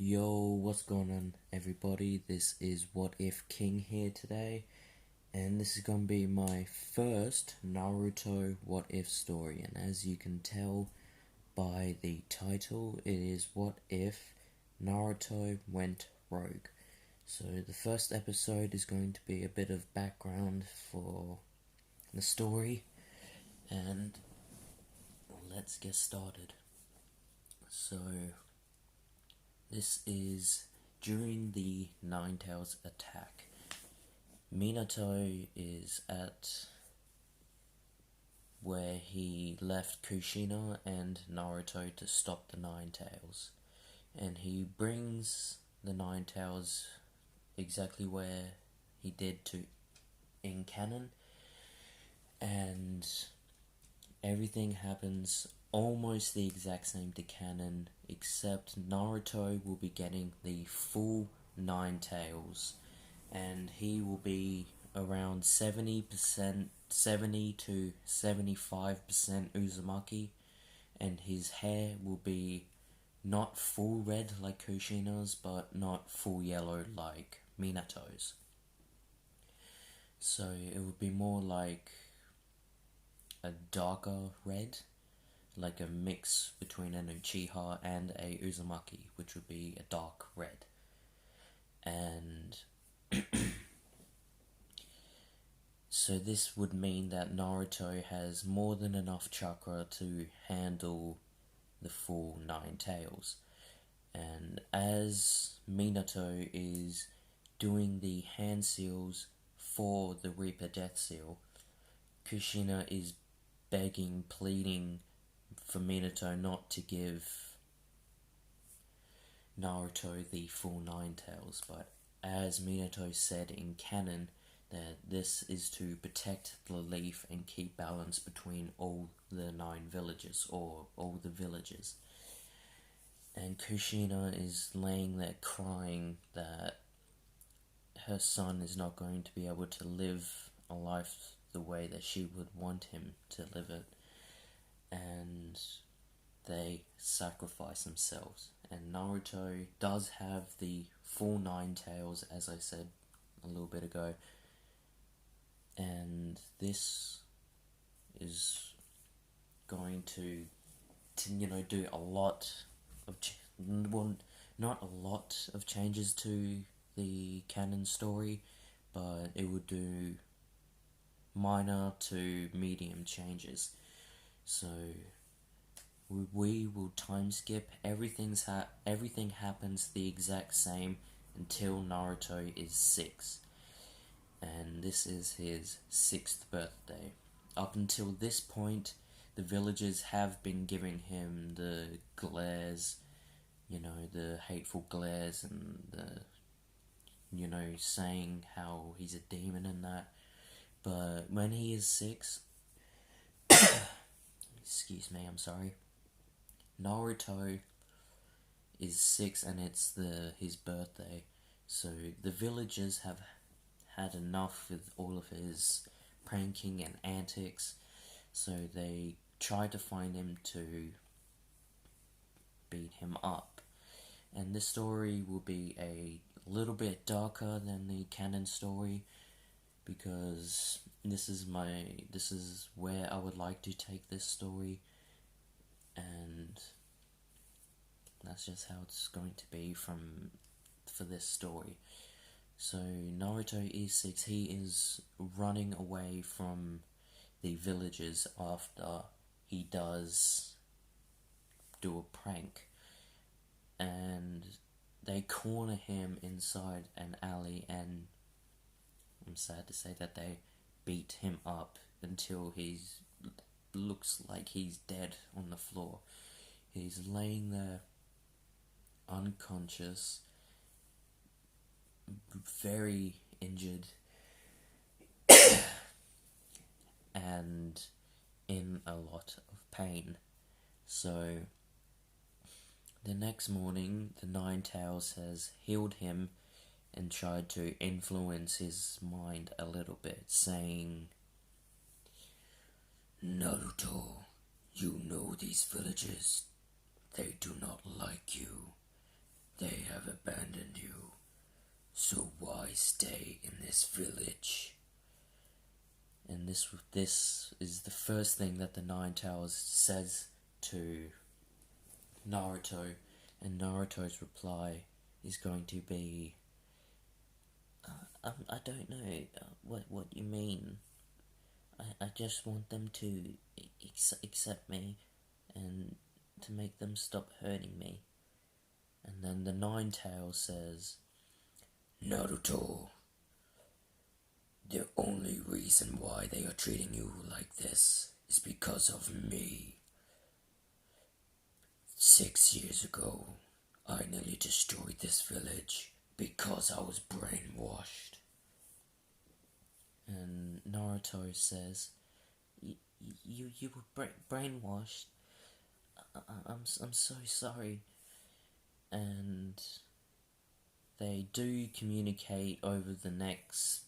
Yo, what's going on, everybody? This is What If King here today, and this is gonna be my first Naruto What If story. And as you can tell by the title, it is What If Naruto Went Rogue. So, the first episode is going to be a bit of background for the story, and let's get started. So, this is during the Nine Tails attack. Minato is at where he left Kushina and Naruto to stop the Nine Tails. And he brings the Nine Tails exactly where he did to in canon. And everything happens almost the exact same to canon, except Naruto will be getting the full Nine Tails, and he will be around 70%, 70 to 75% Uzumaki, and his hair will be not full red like Kushina's, but not full yellow like Minato's. So it would be more like a darker red, like a mix between an Uchiha and a Uzumaki, which would be a dark red. And so this would mean that Naruto has more than enough chakra to handle the full Nine Tails. And as Minato is doing the hand seals for the Reaper Death Seal, Kushina is begging, pleading for Minato not to give Naruto the full Nine Tails, but as Minato said in canon, that this is to protect the leaf and keep balance between all the 9 villages, or all the villages. And Kushina is laying there crying that her son is not going to be able to live a life the way that she would want him to live it. And they sacrifice themselves. And Naruto does have the full 9 tails, as I said a little bit ago. And this is going to do a lot of, well, not a lot of changes to the canon story, but it would do minor to medium changes. So we will time skip. Everything happens the exact same until Naruto is 6, and this is his 6th birthday. Up until this point, the villagers have been giving him the glares, the hateful glares, and saying how he's a demon and that. But when he is 6, excuse me, I'm sorry. Naruto is 6 and it's his birthday, so the villagers have had enough with all of his pranking and antics, so they try to find him to beat him up. And this story will be a little bit darker than the canon story, because this is where I would like to take this story, and that's just how it's going to be for this story. So Naruto is 6. He is running away from the villagers after he does do a prank, and they corner him inside an alley, and I'm sad to say that they beat him up until he looks like he's dead on the floor. He's laying there unconscious, very injured, and in a lot of pain. So the next morning, the Nine Tails has healed him and tried to influence his mind a little bit, saying, "Naruto, you know these villagers, they do not like you. They have abandoned you, so why stay in this village? And this is the first thing that the Nine Tails says to Naruto, and Naruto's reply is going to be, I don't know what you mean. I just want them to accept me and to make them stop hurting me. And then the Nine Tails says, Naruto, the only reason why they are treating you like this is because of me. 6 years ago, I nearly destroyed this village because I was brainwashed. And Naruto says, you were brainwashed? I'm so sorry. And they do communicate over the next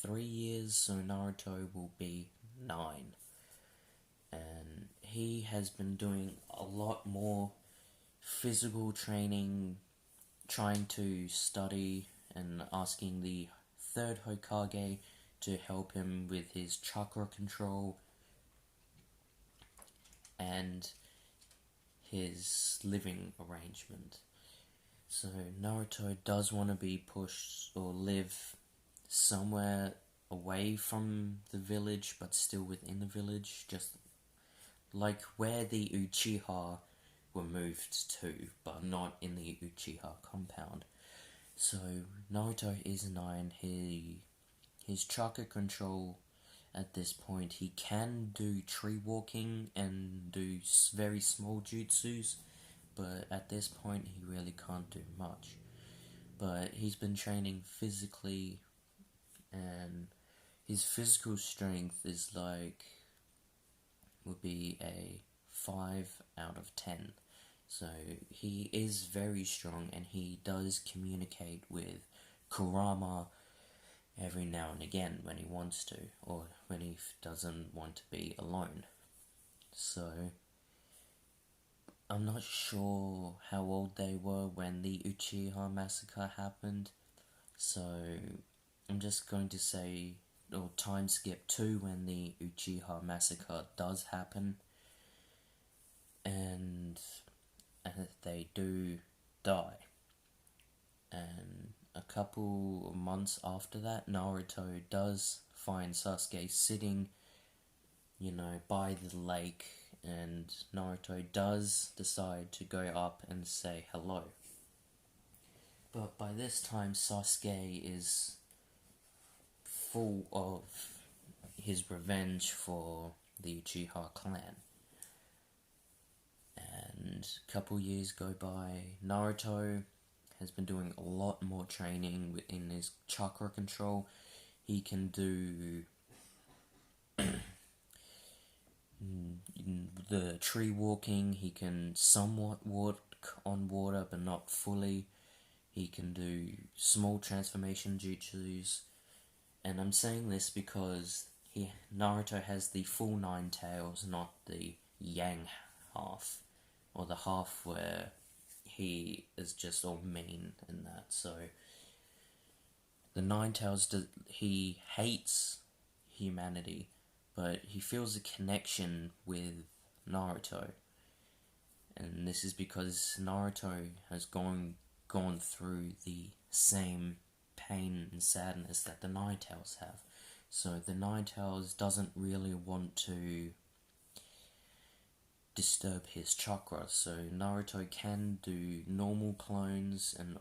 3 years, so Naruto will be 9. And he has been doing a lot more physical training, trying to study and asking the third Hokage to help him with his chakra control and his living arrangement. So Naruto does want to be pushed or live somewhere away from the village but still within the village, just like where the Uchiha were moved to, but not in the Uchiha compound. So Naruto is 9. His chakra control at this point, he can do tree walking and do very small jutsus, but at this point he really can't do much. But he's been training physically, and his physical strength is would be a 5 out of 10. So he is very strong, and he does communicate with Kurama every now and again when he wants to, or when he doesn't want to be alone. So I'm not sure how old they were when the Uchiha massacre happened, so I'm just going to say, or time skip to when the Uchiha massacre does happen, and they do die. And a couple of months after that, Naruto does find Sasuke sitting, by the lake, and Naruto does decide to go up and say hello. But by this time, Sasuke is full of his revenge for the Uchiha clan. And a couple years go by, Naruto has been doing a lot more training within his chakra control. He can do the tree walking, he can somewhat walk on water but not fully. He can do small transformation jutsus. And I'm saying this because Naruto has the full 9 tails, not the yang half, or the half where he is just all mean and that. So the 9 tails, he hates humanity, but he feels a connection with Naruto. And this is because Naruto has gone through the same pain and sadness that the Nine Tails have. So the Nine Tails doesn't really want to disturb his chakra, so Naruto can do normal clones and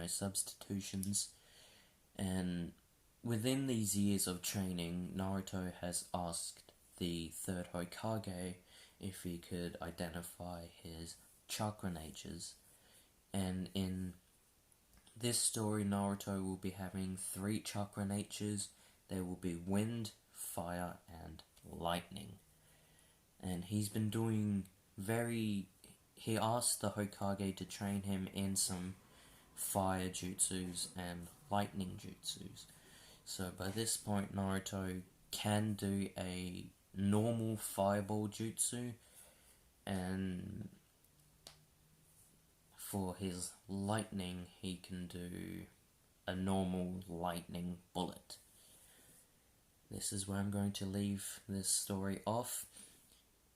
substitutions. And within these years of training, Naruto has asked the third Hokage if he could identify his chakra natures. And in this story, Naruto will be having 3 chakra natures. There will be wind, fire, and lightning. And he's been doing he asked the Hokage to train him in some fire jutsus and lightning jutsus. So by this point, Naruto can do a normal fireball jutsu and for his lightning, he can do a normal lightning bullet. This is where I'm going to leave this story off.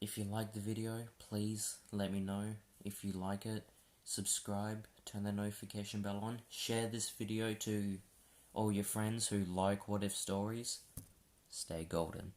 If you like the video, please let me know. If you like it, subscribe, turn the notification bell on, share this video to all your friends who like what if stories. Stay golden.